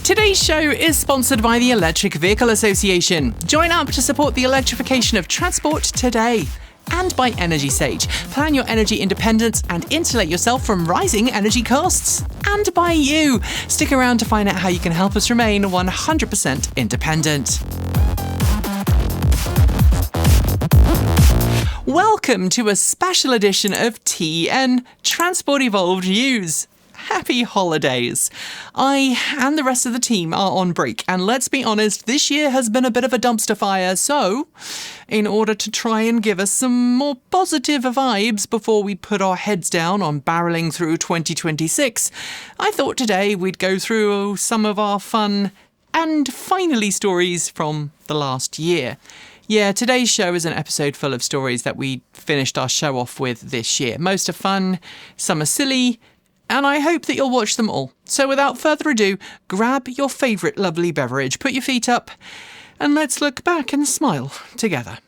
Today's show is sponsored by the Electric Vehicle Association. Join up to support the electrification of transport today. And by Energy Sage. Plan your energy independence and insulate yourself from rising energy costs. And by you. Stick around to find out how you can help us remain 100% independent. Welcome to a special edition of TN Transport Evolved News. Happy holidays. I and the rest of the team are on break, and let's be honest, this year has been a bit of a dumpster fire, so in order to try and give us some more positive vibes before we put our heads down on barreling through 2026, I thought today we'd go through some of our fun and finally stories from the last year. Yeah, today's show is an episode full of stories that we finished our show off with this year. Most are fun, some are silly, and I hope that you'll watch them all. So without further ado, grab your favourite lovely beverage, put your feet up, and let's look back and smile together.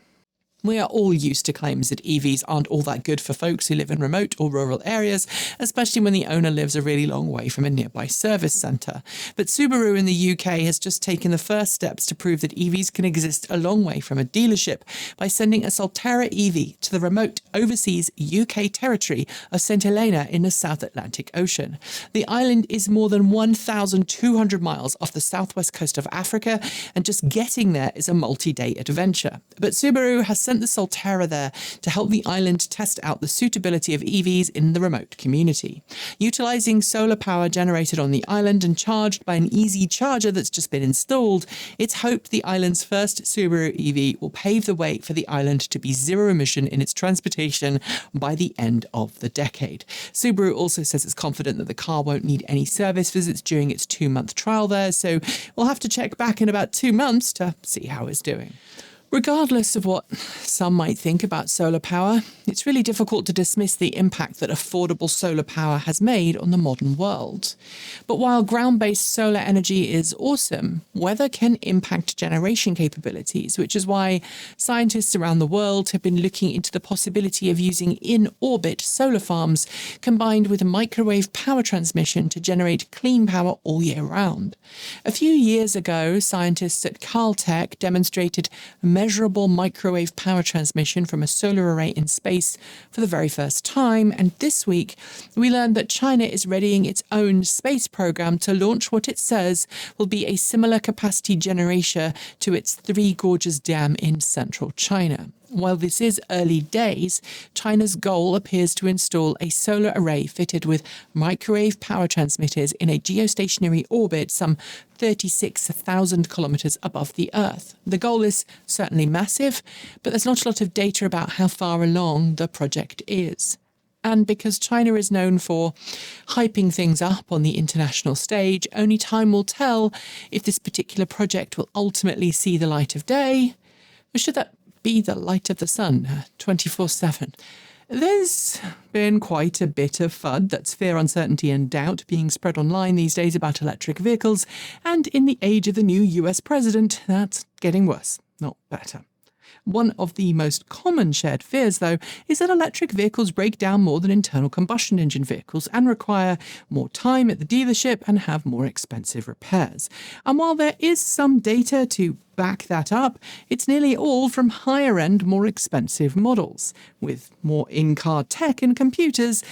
We are all used to claims that EVs aren't all that good for folks who live in remote or rural areas, especially when the owner lives a really long way from a nearby service centre. But Subaru in the UK has just taken the first steps to prove that EVs can exist a long way from a dealership by sending a Solterra EV to the remote overseas UK territory of St Helena in the South Atlantic Ocean. The island is more than 1,200 miles off the southwest coast of Africa, and just getting there is a multi-day adventure. But Subaru has sent the Solterra there to help the island test out the suitability of EVs in the remote community. Utilising solar power generated on the island and charged by an easy charger that's just been installed, it's hoped the island's first Subaru EV will pave the way for the island to be zero emission in its transportation by the end of the decade. Subaru also says it's confident that the car won't need any service visits during its 2-month trial there, so we'll have to check back in about 2 months to see how it's doing. Regardless of what some might think about solar power, it's really difficult to dismiss the impact that affordable solar power has made on the modern world. But while ground-based solar energy is awesome, weather can impact generation capabilities, which is why scientists around the world have been looking into the possibility of using in-orbit solar farms combined with microwave power transmission to generate clean power all year round. A few years ago, scientists at Caltech demonstrated measurable microwave power transmission from a solar array in space for the very first time, and this week we learned that China is readying its own space program to launch what it says will be a similar capacity generator to its Three Gorges Dam in central China. While this is early days, China's goal appears to install a solar array fitted with microwave power transmitters in a geostationary orbit some 36,000 kilometres above the Earth. The goal is certainly massive, but there's not a lot of data about how far along the project is. And because China is known for hyping things up on the international stage, only time will tell if this particular project will ultimately see the light of day, or should that be the light of the sun 24/7. There's been quite a bit of FUD, that's fear, uncertainty and doubt, being spread online these days about electric vehicles, and in the age of the new US president, that's getting worse, not better. One of the most common shared fears, though, is that electric vehicles break down more than internal combustion engine vehicles and require more time at the dealership and have more expensive repairs. And while there is some data to back that up, it's nearly all from higher-end, more expensive models, with more in-car tech and computers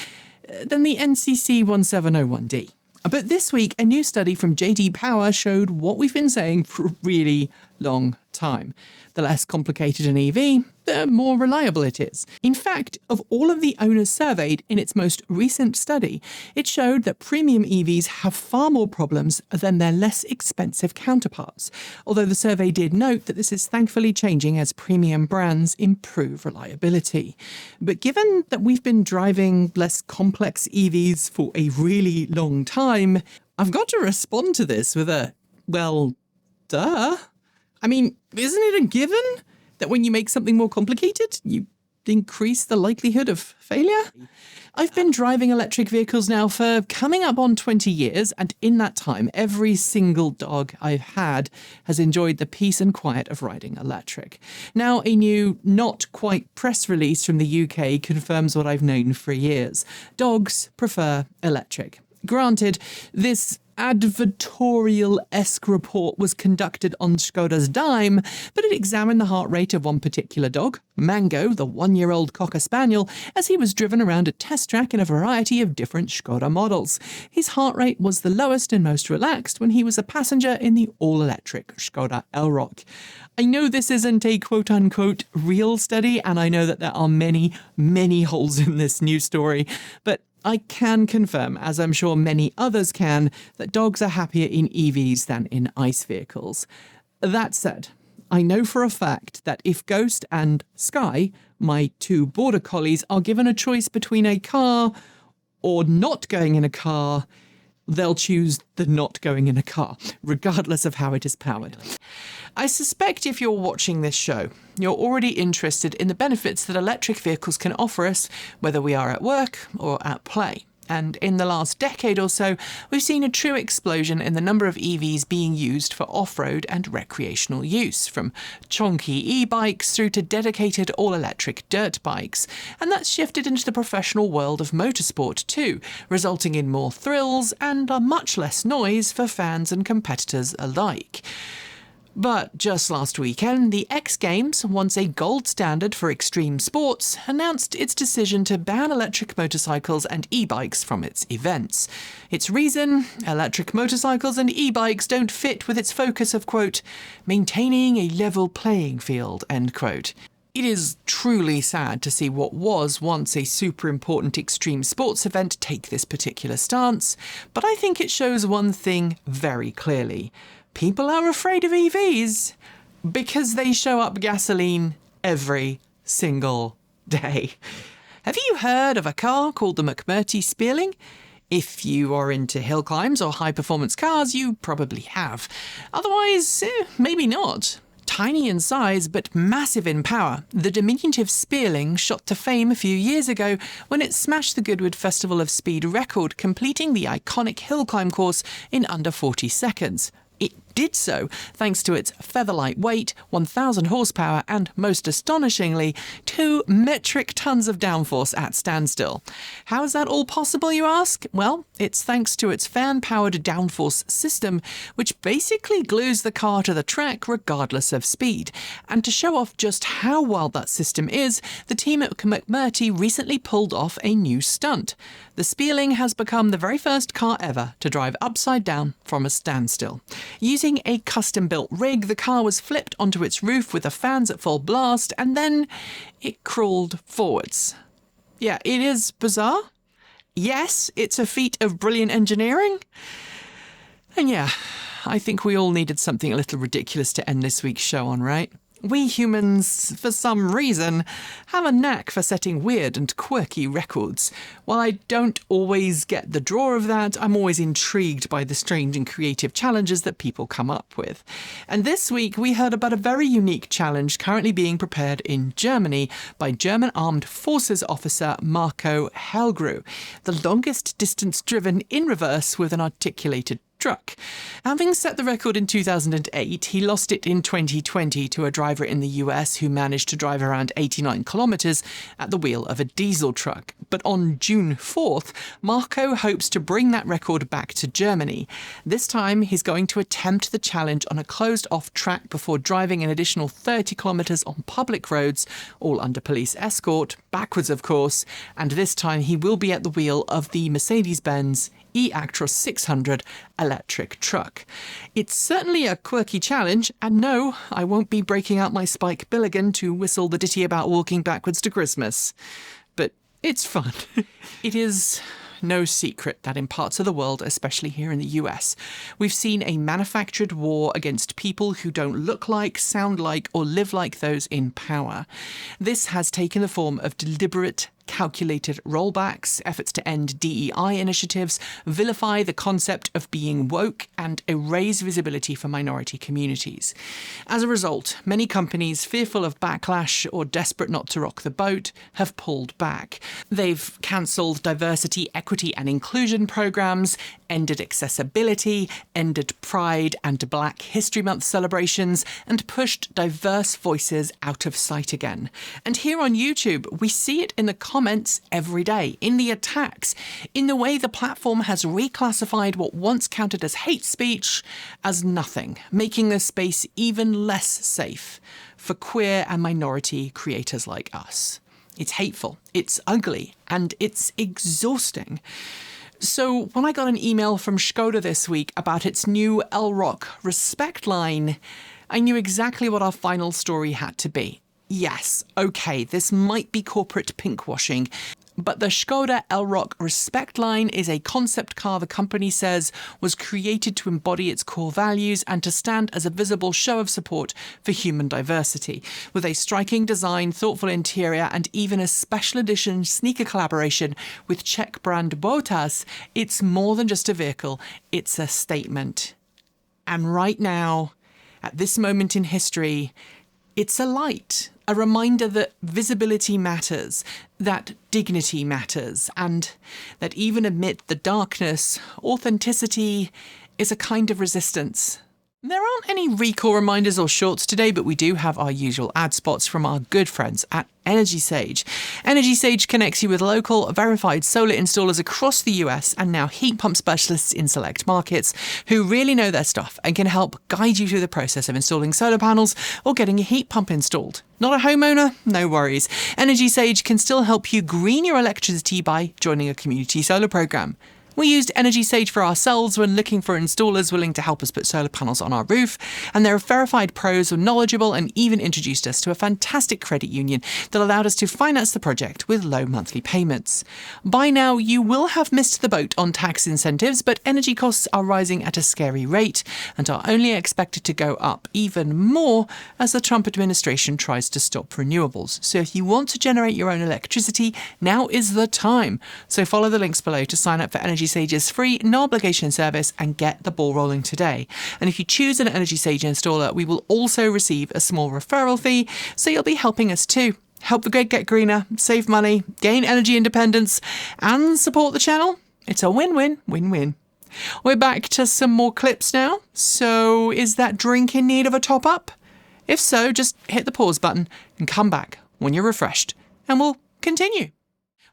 than the NCC 1701D. But this week, a new study from JD Power showed what we've been saying for a really long time. The less complicated an EV, the more reliable it is. In fact, of all of the owners surveyed in its most recent study, it showed that premium EVs have far more problems than their less expensive counterparts, although the survey did note that this is thankfully changing as premium brands improve reliability. But given that we've been driving less complex EVs for a really long time, I've got to respond to this with a, well, duh. I mean, isn't it a given that when you make something more complicated, you increase the likelihood of failure? I've been driving electric vehicles now for coming up on 20 years, and in that time, every single dog I've had has enjoyed the peace and quiet of riding electric. Now, a new, not quite press release from the UK confirms what I've known for years. Dogs prefer electric. Granted, this advertorial-esque report was conducted on Škoda's dime, but it examined the heart rate of one particular dog, Mango, the 1-year-old Cocker Spaniel, as he was driven around a test track in a variety of different Škoda models. His heart rate was the lowest and most relaxed when he was a passenger in the all-electric Škoda Elroq. I know this isn't a quote-unquote real study, and I know that there are many, many holes in this news story, but I can confirm, as I'm sure many others can, that dogs are happier in EVs than in ICE vehicles. That said, I know for a fact that if Ghost and Sky, my 2 border collies, are given a choice between a car or not going in a car, they'll choose the not going in a car, regardless of how it is powered. I suspect if you're watching this show, you're already interested in the benefits that electric vehicles can offer us, whether we are at work or at play. And in the last decade or so, we've seen a true explosion in the number of EVs being used for off-road and recreational use, from chonky e-bikes through to dedicated all-electric dirt bikes. And that's shifted into the professional world of motorsport too, resulting in more thrills and much less noise for fans and competitors alike. But just last weekend, the X Games, once a gold standard for extreme sports, announced its decision to ban electric motorcycles and e-bikes from its events. Its reason? Electric motorcycles and e-bikes don't fit with its focus of, quote, maintaining a level playing field, end quote. It is truly sad to see what was once a super important extreme sports event take this particular stance, but I think it shows one thing very clearly. People are afraid of EVs because they show up gasoline every single day. Have you heard of a car called the McMurtry Spéirling? If you are into hill climbs or high-performance cars, you probably have. Otherwise, maybe not. Tiny in size but massive in power, the diminutive Spéirling shot to fame a few years ago when it smashed the Goodwood Festival of Speed record, completing the iconic hill climb course in under 40 seconds. It did so thanks to its feather-light weight, 1,000 horsepower, and most astonishingly, 2 metric tons of downforce at standstill. How is that all possible, you ask? Well, it's thanks to its fan-powered downforce system, which basically glues the car to the track regardless of speed. And to show off just how wild that system is, the team at McMurtry recently pulled off a new stunt. The Spéirling has become the very first car ever to drive upside down from a standstill. Using a custom-built rig, the car was flipped onto its roof with the fans at full blast, and then it crawled forwards. Yeah, it is bizarre. Yes, it's a feat of brilliant engineering. And yeah, I think we all needed something a little ridiculous to end this week's show on, right? We humans, for some reason, have a knack for setting weird and quirky records. While I don't always get the draw of that, I'm always intrigued by the strange and creative challenges that people come up with. And this week we heard about a very unique challenge currently being prepared in Germany by German Armed Forces officer Marco Helgru, the longest distance driven in reverse with an articulated truck. Having set the record in 2008, he lost it in 2020 to a driver in the US who managed to drive around 89 kilometres at the wheel of a diesel truck. But on June 4th, Marco hopes to bring that record back to Germany. This time, he's going to attempt the challenge on a closed-off track before driving an additional 30 kilometres on public roads, all under police escort, backwards of course, and this time he will be at the wheel of the Mercedes-Benz eActross 600 electric truck. It's certainly a quirky challenge, and no, I won't be breaking out my Spike Billigan to whistle the ditty about walking backwards to Christmas. But it's fun. It is no secret that in parts of the world, especially here in the US, we've seen a manufactured war against people who don't look like, sound like, or live like those in power. This has taken the form of deliberate, calculated rollbacks, efforts to end DEI initiatives, vilify the concept of being woke, and erase visibility for minority communities. As a result, many companies, fearful of backlash or desperate not to rock the boat, have pulled back. They've cancelled diversity, equity, and inclusion programs, ended accessibility, ended Pride and Black History Month celebrations, and pushed diverse voices out of sight again. And here on YouTube, we see it in the comments every day, in the attacks, in the way the platform has reclassified what once counted as hate speech as nothing, making the space even less safe for queer and minority creators like us. It's hateful, it's ugly, and it's exhausting. So when I got an email from Škoda this week about its new LROC respect line, I knew exactly what our final story had to be. Yes, okay, this might be corporate pinkwashing, but the Škoda LROC respect line is a concept car the company says was created to embody its core values and to stand as a visible show of support for human diversity. With a striking design, thoughtful interior, and even a special edition sneaker collaboration with Czech brand Botas, it's more than just a vehicle, it's a statement. And right now, at this moment in history, it's a light, a reminder that visibility matters, that dignity matters, and that even amid the darkness, authenticity is a kind of resistance. There aren't any recall reminders or shorts today, but we do have our usual ad spots from our good friends at Energy Sage. Energy Sage connects you with local, verified solar installers across the US and now heat pump specialists in select markets who really know their stuff and can help guide you through the process of installing solar panels or getting a heat pump installed. Not a homeowner? No worries. Energy Sage can still help you green your electricity by joining a community solar program. We used Energy Sage for ourselves when looking for installers willing to help us put solar panels on our roof, and their verified pros were knowledgeable and even introduced us to a fantastic credit union that allowed us to finance the project with low monthly payments. By now, you will have missed the boat on tax incentives, but energy costs are rising at a scary rate and are only expected to go up even more as the Trump administration tries to stop renewables. So if you want to generate your own electricity, now is the time. So follow the links below to sign up for Energy Sage's free, no-obligation service and get the ball rolling today. And if you choose an Energy Sage installer, we will also receive a small referral fee, so you'll be helping us too. Help the grid get greener, save money, gain energy independence, and support the channel. It's a win-win, win-win. We're back to some more clips now. So is that drink in need of a top-up? If so, just hit the pause button and come back when you're refreshed, and we'll continue.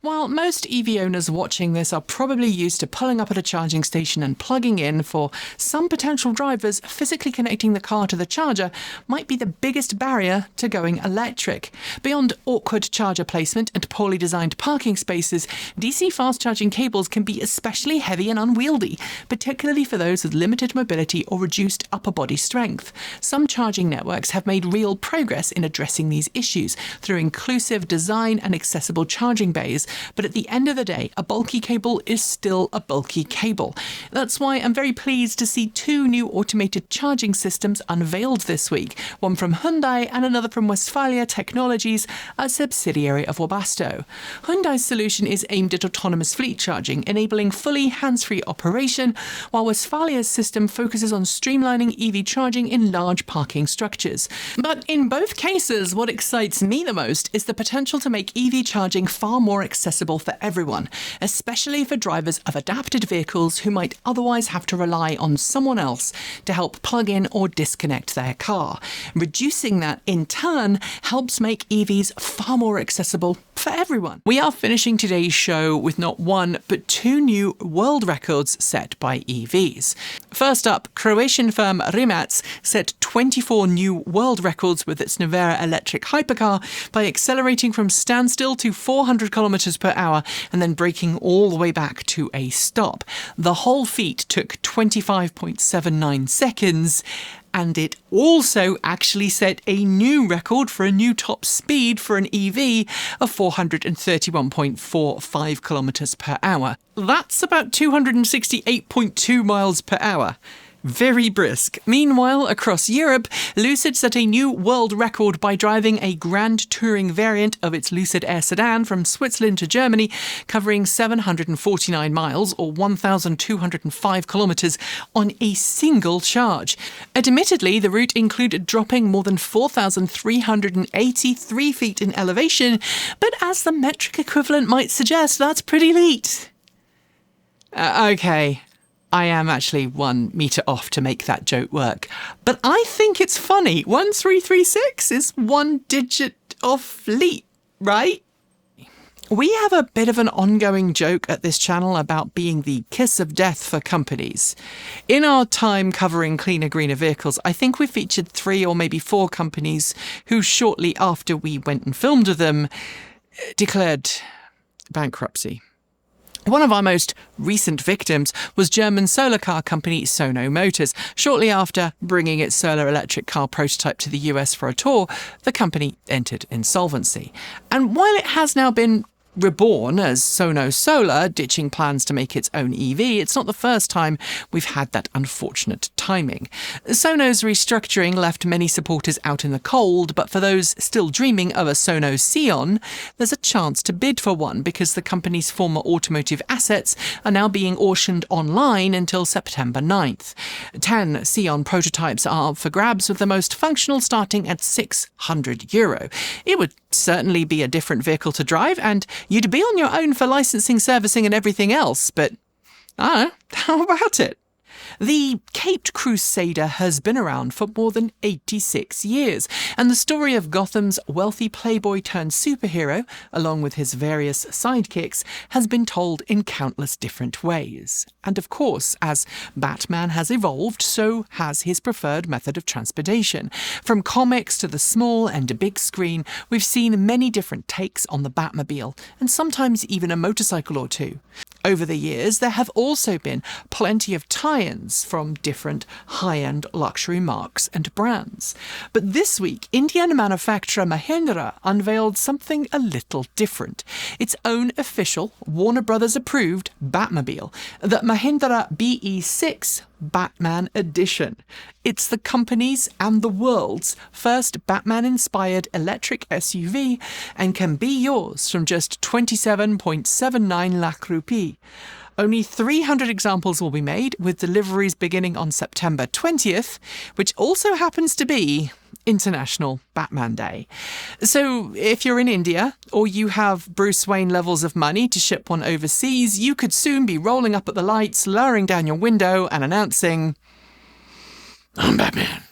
While most EV owners watching this are probably used to pulling up at a charging station and plugging in, for some potential drivers, physically connecting the car to the charger might be the biggest barrier to going electric. Beyond awkward charger placement and poorly designed parking spaces, DC fast charging cables can be especially heavy and unwieldy, particularly for those with limited mobility or reduced upper body strength. Some charging networks have made real progress in addressing these issues through inclusive design and accessible charging bays. But at the end of the day, a bulky cable is still a bulky cable. That's why I'm very pleased to see two new automated charging systems unveiled this week, one from Hyundai and another from Westfalia Technologies, a subsidiary of Webasto. Hyundai's solution is aimed at autonomous fleet charging, enabling fully hands-free operation, while Westfalia's system focuses on streamlining EV charging in large parking structures. But in both cases, what excites me the most is the potential to make EV charging far more accessible for everyone, especially for drivers of adapted vehicles who might otherwise have to rely on someone else to help plug in or disconnect their car. Reducing that, in turn, helps make EVs far more accessible for everyone. We are finishing today's show with not one, but two new world records set by EVs. First up, Croatian firm Rimac set 24 new world records with its Nevera electric hypercar by accelerating from standstill to 400 kilometers per hour and then braking all the way back to a stop. The whole feat took 25.79 seconds, and it also actually set a new record for a new top speed for an EV of 431.45 kilometers per hour. That's about 268.2 miles per hour. Very brisk. Meanwhile, across Europe, Lucid set a new world record by driving a Grand Touring variant of its Lucid Air sedan from Switzerland to Germany, covering 749 miles or 1,205 kilometres on a single charge. Admittedly, the route included dropping more than 4,383 feet in elevation, but as the metric equivalent might suggest, that's pretty elite. Okay. I am actually 1 metre off to make that joke work. But I think it's funny. 1336 is 1 digit off leap, right? We have a bit of an ongoing joke at this channel about being the kiss of death for companies. In our time covering cleaner, greener vehicles, I think we featured 3 or maybe 4 companies who shortly after we went and filmed with them declared bankruptcy. One of our most recent victims was German solar car company Sono Motors. Shortly after bringing its solar electric car prototype to the US for a tour, the company entered insolvency. And while it has now been reborn as Sono Solar, ditching plans to make its own EV, it's not the first time we've had that unfortunate timing. Sono's restructuring left many supporters out in the cold, but for those still dreaming of a Sono Sion, there's a chance to bid for one because the company's former automotive assets are now being auctioned online until September 9th. 10 Sion prototypes are up for grabs, with the most functional starting at €600. It would certainly be a different vehicle to drive, and you'd be on your own for licensing, servicing and everything else, but I don't know, how about it? The Caped Crusader has been around for more than 86 years, and the story of Gotham's wealthy playboy turned superhero, along with his various sidekicks, has been told in countless different ways. And of course, as Batman has evolved, so has his preferred method of transportation. From comics to the small and big screen, we've seen many different takes on the Batmobile, and sometimes even a motorcycle or two. Over the years, there have also been plenty of tie-ins from different high-end luxury marques and brands. But this week, Indian manufacturer Mahindra unveiled something a little different. Its own official, Warner Brothers approved Batmobile, the Mahindra BE6 Batman Edition. It's the company's and the world's first Batman-inspired electric SUV and can be yours from just 27.79 lakh rupee. Only 300 examples will be made, with deliveries beginning on September 20th, which also happens to be International Batman Day. So if you're in India, or you have Bruce Wayne levels of money to ship one overseas, you could soon be rolling up at the lights, lowering down your window and announcing, "I'm Batman."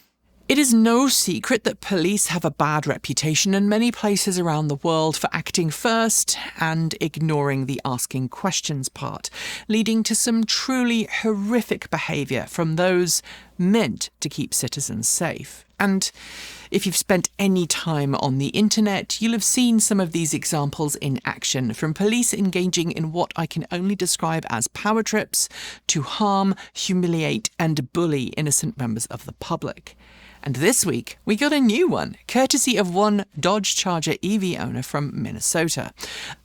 It is no secret that police have a bad reputation in many places around the world for acting first and ignoring the asking questions part, leading to some truly horrific behaviour from those meant to keep citizens safe. And if you've spent any time on the internet, you'll have seen some of these examples in action, from police engaging in what I can only describe as power trips to harm, humiliate and bully innocent members of the public. And this week, we got a new one, courtesy of one Dodge Charger EV owner from Minnesota.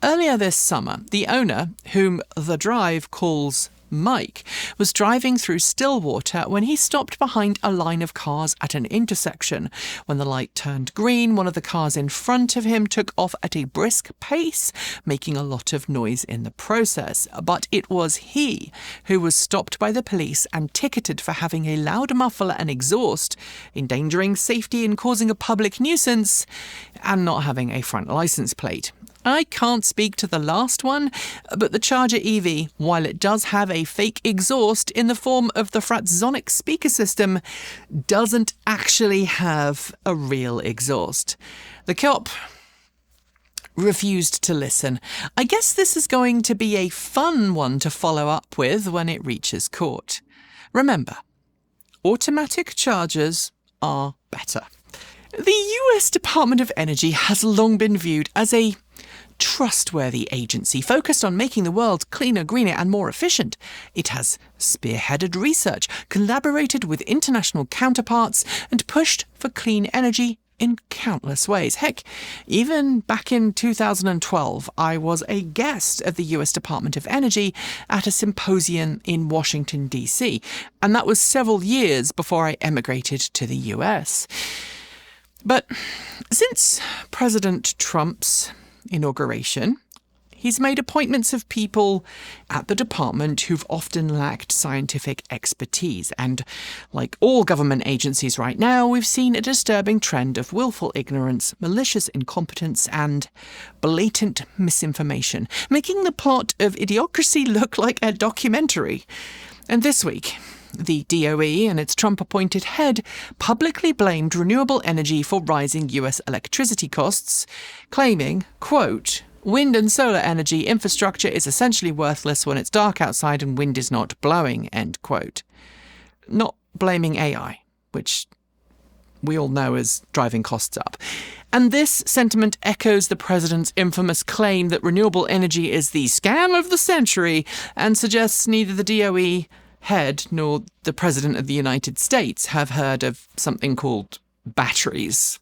Earlier this summer, the owner, whom The Drive calls Mike, was driving through Stillwater when he stopped behind a line of cars at an intersection. When the light turned green, one of the cars in front of him took off at a brisk pace, making a lot of noise in the process. But it was he who was stopped by the police and ticketed for having a loud muffler and exhaust, endangering safety and causing a public nuisance, and not having a front license plate. I can't speak to the last one, but the Charger EV, while it does have a fake exhaust in the form of the Fratzonic speaker system, doesn't actually have a real exhaust. The cop refused to listen. I guess this is going to be a fun one to follow up with when it reaches court. Remember, automatic chargers are better. The US Department of Energy has long been viewed as a trustworthy agency focused on making the world cleaner, greener and more efficient. It has spearheaded research, collaborated with international counterparts and pushed for clean energy in countless ways. Heck, even back in 2012, I was a guest of the US Department of Energy at a symposium in Washington, D.C., and that was several years before I emigrated to the US. But since President Trump's inauguration, he's made appointments of people at the department who've often lacked scientific expertise. And like all government agencies right now, we've seen a disturbing trend of willful ignorance, malicious incompetence, and blatant misinformation, making the plot of Idiocracy look like a documentary. And this week, the DOE and its Trump-appointed head publicly blamed renewable energy for rising US electricity costs, claiming, quote, "Wind and solar energy infrastructure is essentially worthless when it's dark outside and wind is not blowing," end quote. Not blaming AI, which we all know is driving costs up. And this sentiment echoes the president's infamous claim that renewable energy is the scam of the century and suggests neither the DOE head nor the President of the United States have heard of something called batteries.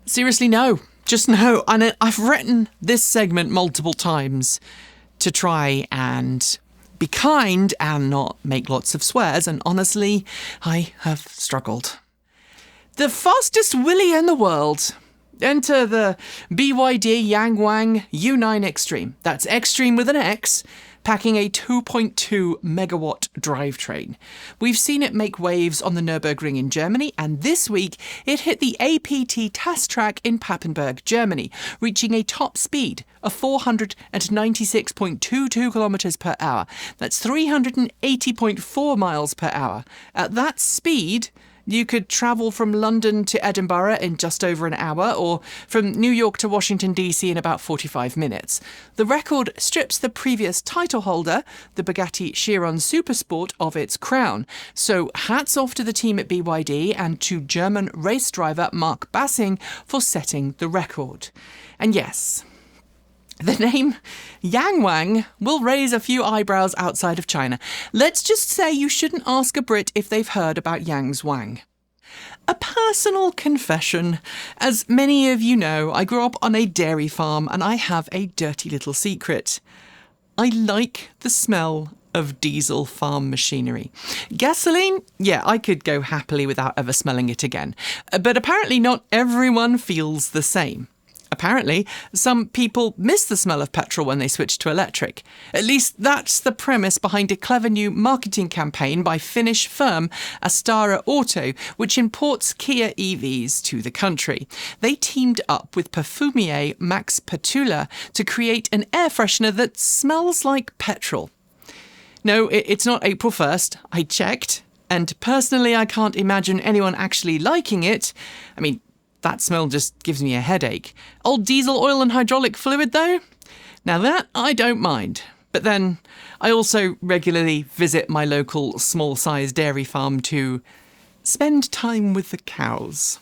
Seriously, no. Just no. And I've written this segment multiple times to try and be kind and not make lots of swears, and honestly, I have struggled. The fastest willy in the world. Enter the BYD Yang Wang U9 Extreme. That's Extreme with an X, packing a 2.2 megawatt drivetrain. We've seen it make waves on the Nürburgring in Germany, and this week it hit the APT test track in Papenburg, Germany, reaching a top speed of 496.22 kilometers per hour. That's 380.4 miles per hour. At that speed, you could travel from London to Edinburgh in just over an hour, or from New York to Washington, D.C. in about 45 minutes. The record strips the previous title holder, the Bugatti Chiron Supersport, of its crown. So hats off to the team at BYD and to German race driver Mark Bassing for setting the record. And yes, the name Yang Wang will raise a few eyebrows outside of China. Let's just say you shouldn't ask a Brit if they've heard about Yang's Wang. A personal confession. As many of you know, I grew up on a dairy farm and I have a dirty little secret. I like the smell of diesel farm machinery. Gasoline? Yeah, I could go happily without ever smelling it again. But apparently not everyone feels the same. Apparently, some people miss the smell of petrol when they switch to electric. At least that's the premise behind a clever new marketing campaign by Finnish firm Astara Auto, which imports Kia EVs to the country. They teamed up with perfumier Max Petula to create an air freshener that smells like petrol. No, it's not April 1st. I checked. And personally, I can't imagine anyone actually liking it. I mean, that smell just gives me a headache. Old diesel oil and hydraulic fluid, though? Now that I don't mind. But then I also regularly visit my local small-sized dairy farm to spend time with the cows.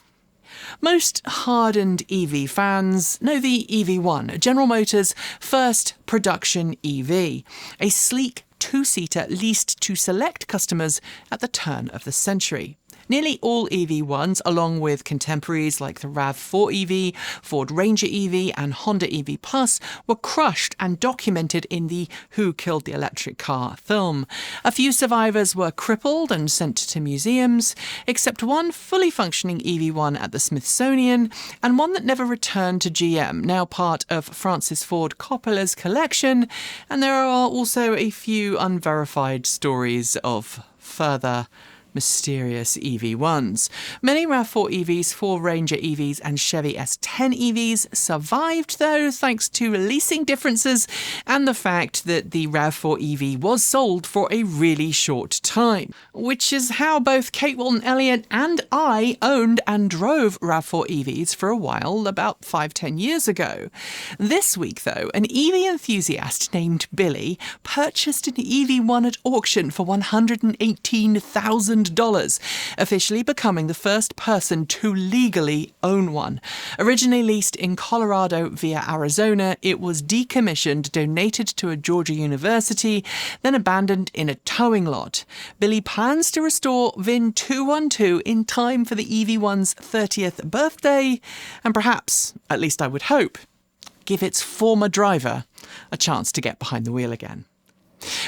Most hardened EV fans know the EV1, General Motors' first production EV, a sleek two-seater leased to select customers at the turn of the century. Nearly all EV1s, along with contemporaries like the RAV4 EV, Ford Ranger EV and Honda EV Plus, were crushed and documented in the Who Killed the Electric Car film. A few survivors were crippled and sent to museums, except one fully functioning EV1 at the Smithsonian and one that never returned to GM, now part of Francis Ford Coppola's collection, and there are also a few unverified stories of further mysterious EV1s. Many RAV4 EVs, Ford Ranger EVs and Chevy S10 EVs survived, though, thanks to leasing differences and the fact that the RAV4 EV was sold for a really short time, which is how both Kate Walton-Elliott and I owned and drove RAV4 EVs for a while, about 5-10 years ago. This week, though, an EV enthusiast named Billy purchased an EV1 at auction for $118,000, officially becoming the first person to legally own one. Originally leased in Colorado via Arizona, it was decommissioned, donated to a Georgia university, then abandoned in a towing lot. Billy plans to restore VIN 212 in time for the EV1's 30th birthday, and perhaps, at least I would hope, give its former driver a chance to get behind the wheel again.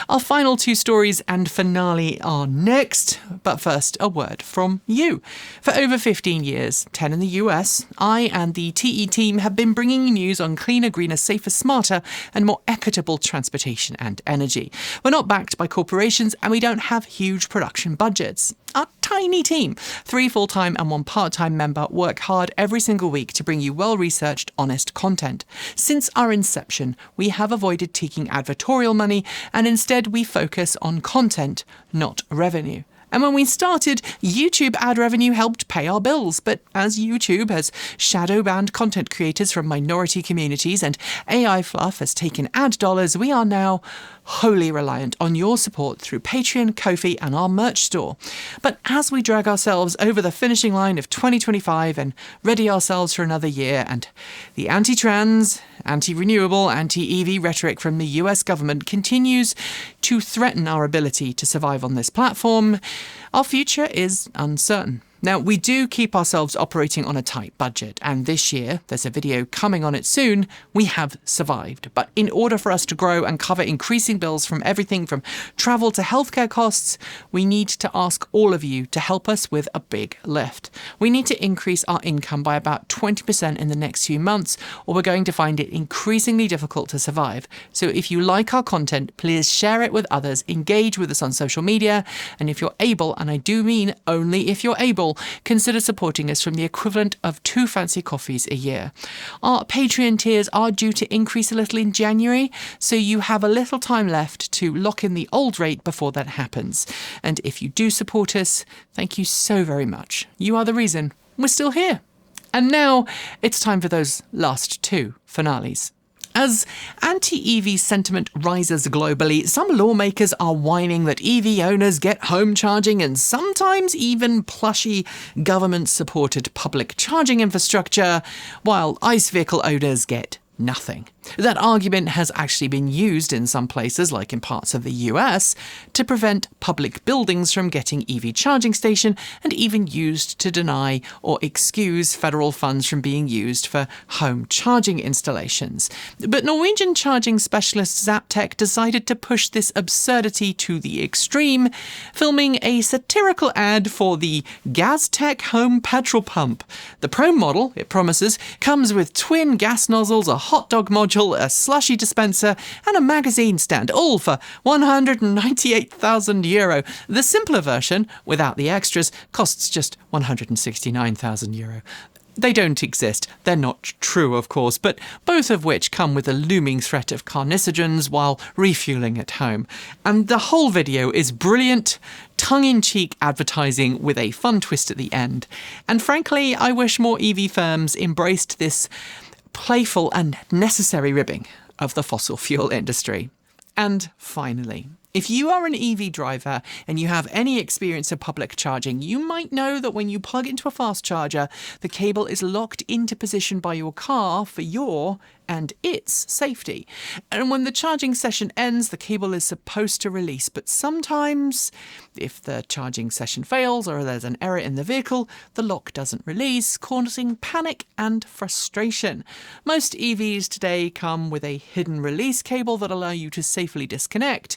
Our final two stories and finale are next, but first a word from you. For over 15 years, 10 in the US, I and the TE team have been bringing you news on cleaner, greener, safer, smarter and more equitable transportation and energy. We're not backed by corporations and we don't have huge production budgets. Our tiny team, 3 full-time and 1 part-time member, work hard every single week to bring you well-researched, honest content. Since our inception, we have avoided taking advertorial money, and instead we focus on content, not revenue. And when we started, YouTube ad revenue helped pay our bills. But as YouTube has shadow banned content creators from minority communities and AI fluff has taken ad dollars, we are now wholly reliant on your support through Patreon, Ko-fi and our merch store. But as we drag ourselves over the finishing line of 2025 and ready ourselves for another year, and the anti-trans, anti-renewable, anti-EV rhetoric from the US government continues to threaten our ability to survive on this platform, our future is uncertain. Now, we do keep ourselves operating on a tight budget, and this year, there's a video coming on it soon, we have survived. But in order for us to grow and cover increasing bills from everything from travel to healthcare costs, we need to ask all of you to help us with a big lift. We need to increase our income by about 20% in the next few months, or we're going to find it increasingly difficult to survive. So if you like our content, please share it with others, engage with us on social media, and if you're able, and I do mean only if you're able, consider supporting us from the equivalent of 2 fancy coffees a year. Our Patreon tiers are due to increase a little in January, so you have a little time left to lock in the old rate before that happens. And if you do support us, thank you so very much. You are the reason we're still here. And now it's time for those last 2 finales. As anti-EV sentiment rises globally, some lawmakers are whining that EV owners get home charging and sometimes even plushy government-supported public charging infrastructure, while ICE vehicle owners get nothing. That argument has actually been used in some places, like in parts of the US, to prevent public buildings from getting EV charging station, and even used to deny or excuse federal funds from being used for home charging installations. But Norwegian charging specialist Zaptec decided to push this absurdity to the extreme, filming a satirical ad for the Gaztec home petrol pump. The Pro model, it promises, comes with twin gas nozzles, a hot dog module, a slushy dispenser and a magazine stand, all for €198,000. The simpler version, without the extras, costs just €169,000. They don't exist. They're not true, of course, but both of which come with a looming threat of carcinogens while refueling at home. And the whole video is brilliant, tongue-in-cheek advertising with a fun twist at the end. And frankly, I wish more EV firms embraced this playful and necessary ribbing of the fossil fuel industry. And finally, if you are an EV driver and you have any experience of public charging, you might know that when you plug into a fast charger, the cable is locked into position by your car for your and its safety. And when the charging session ends, the cable is supposed to release. But sometimes, if the charging session fails or there's an error in the vehicle, the lock doesn't release, causing panic and frustration. Most EVs today come with a hidden release cable that allow you to safely disconnect.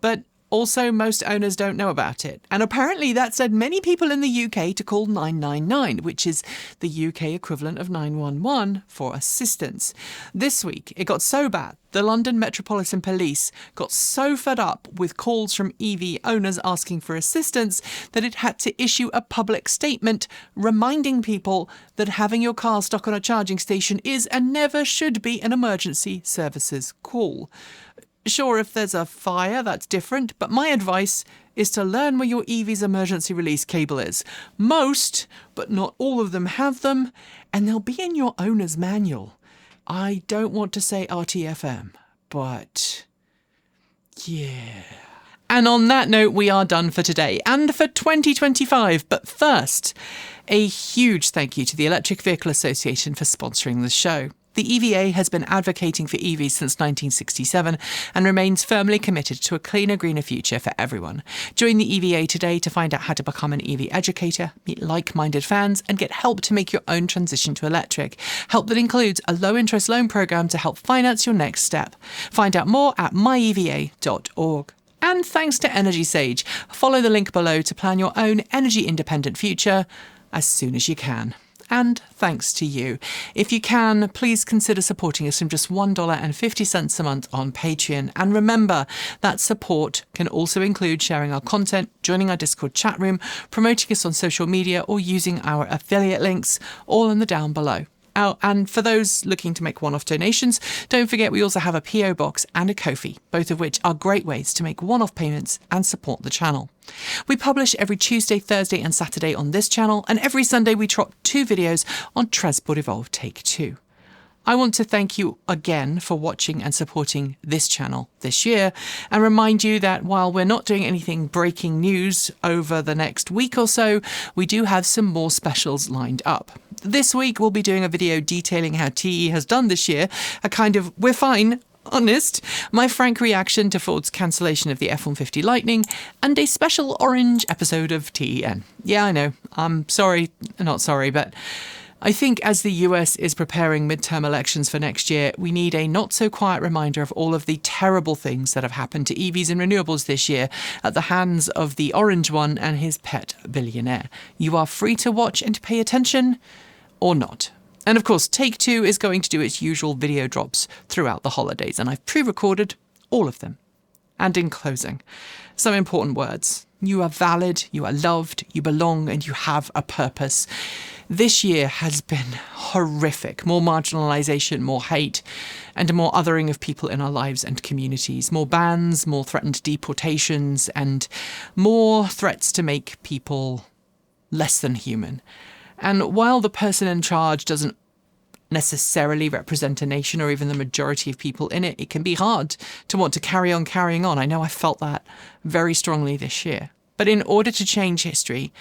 But also, most owners don't know about it. And apparently that's led many people in the UK to call 999, which is the UK equivalent of 911, for assistance. This week, it got so bad, the London Metropolitan Police got so fed up with calls from EV owners asking for assistance that it had to issue a public statement reminding people that having your car stuck on a charging station is and never should be an emergency services call. Sure, if there's a fire, that's different, but my advice is to learn where your EV's emergency release cable is. Most, but not all of them have them, and they'll be in your owner's manual. I don't want to say RTFM, but yeah. And on that note, we are done for today and for 2025. But first, a huge thank you to the Electric Vehicle Association for sponsoring the show. The EVA has been advocating for EVs since 1967 and remains firmly committed to a cleaner, greener future for everyone. Join the EVA today to find out how to become an EV educator, meet like-minded fans, and get help to make your own transition to electric. Help that includes a low-interest loan programme to help finance your next step. Find out more at myeva.org. And thanks to Energy Sage. Follow the link below to plan your own energy-independent future as soon as you can. and thanks to you. If you can, please consider supporting us from just $1.50 a month on Patreon. And remember that support can also include sharing our content, joining our Discord chat room, promoting us on social media, or using our affiliate links, all in the down below. Oh, and for those looking to make one-off donations, don't forget we also have a PO box and a Ko-fi, both of which are great ways to make one-off payments and support the channel. We publish every Tuesday, Thursday and Saturday on this channel, and every Sunday we drop 2 videos on Transport Evolved Take 2. I want to thank you again for watching and supporting this channel this year, and remind you that while we're not doing anything breaking news over the next week or so, we do have some more specials lined up. This week we'll be doing a video detailing how TE has done this year, a kind of we're fine, honest, my frank reaction to Ford's cancellation of the F-150 Lightning, and a special orange episode of TEN. Yeah, I know, I'm sorry, not sorry, but I think as the US is preparing midterm elections for next year, we need a not-so-quiet reminder of all of the terrible things that have happened to EVs and renewables this year at the hands of the orange one and his pet billionaire. You are free to watch and pay attention, or not. And of course, Take 2 is going to do its usual video drops throughout the holidays, and I've pre-recorded all of them. And in closing, some important words. You are valid, you are loved, you belong, and you have a purpose. This year has been horrific. More marginalisation, more hate, and more othering of people in our lives and communities. More bans, more threatened deportations, and more threats to make people less than human. And while the person in charge doesn't necessarily represent a nation or even the majority of people in it, it can be hard to want to carry on carrying on. I know I felt that very strongly this year. But in order to change history,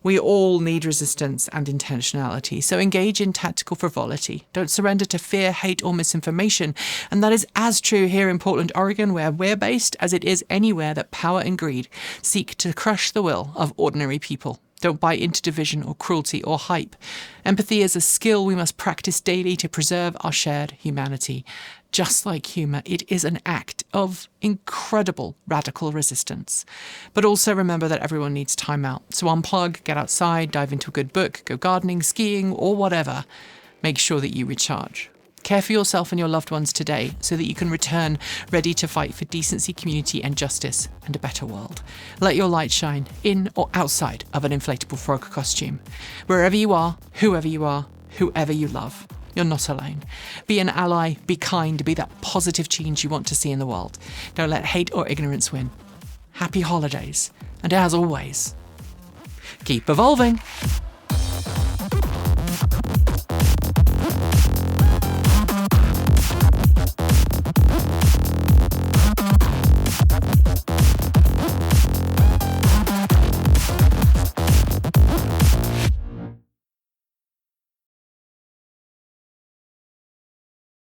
we all need resistance and intentionality. So engage in tactical frivolity. Don't surrender to fear, hate, or misinformation. And that is as true here in Portland, Oregon, where we're based, as it is anywhere that power and greed seek to crush the will of ordinary people. Don't buy into division or cruelty or hype. Empathy is a skill we must practice daily to preserve our shared humanity. Just like humour, it is an act of incredible radical resistance. But also remember that everyone needs time out. So unplug, get outside, dive into a good book, go gardening, skiing, or whatever. Make sure that you recharge. Care for yourself and your loved ones today so that you can return ready to fight for decency, community and justice and a better world. Let your light shine in or outside of an inflatable frog costume. Wherever you are, whoever you love, you're not alone. Be an ally, be kind, be that positive change you want to see in the world. Don't let hate or ignorance win. Happy holidays, and as always, keep evolving.